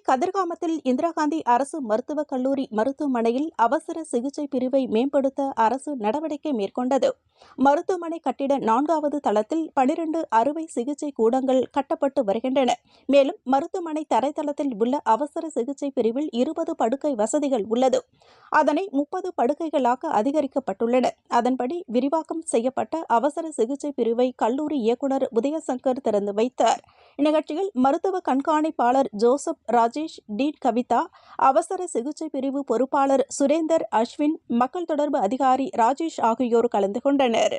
கதிர்காமத்தில் இந்திரா காந்தி அரசு மருத்துவக் கல்லூரி மருத்துவமனையில் அவசர சிகிச்சை பிரிவை மேம்படுத்த அரசு நடவடிக்கை மேற்கொண்டது. மருத்துவமனை கட்டிட 4வது தளத்தில் 12 அறுவை சிகிச்சை கூடங்கள் கட்டப்பட்டு வருகின்றன. மேலும் மருத்துவமனை தரைத்தளத்தில் உள்ள அவசர சிகிச்சை பிரிவில் 20 படுக்கை வசதிகள் உள்ளது. அதனை 30 படுக்கைகளாக அதிகரிக்கப்பட்டுள்ளன. அதன்படி விரிவாக்கம் செய்யப்பட்ட அவசர சிகிச்சை பிரிவை கல்லூரி இயக்குநர் உதயசங்கர் திறந்து வைத்தார். இந்நிகழ்ச்சியில் மருத்துவ கண்காணிப்பாளர் ஜோசப் ராஜேஷ், டீன் கவிதா, அவசர சிகிச்சை பிரிவு பொறுப்பாளர் சுரேந்தர் அஸ்வின், மக்கள் தொடர்பு அதிகாரி ராஜேஷ் ஆகியோர் கலந்து கொண்டனர்.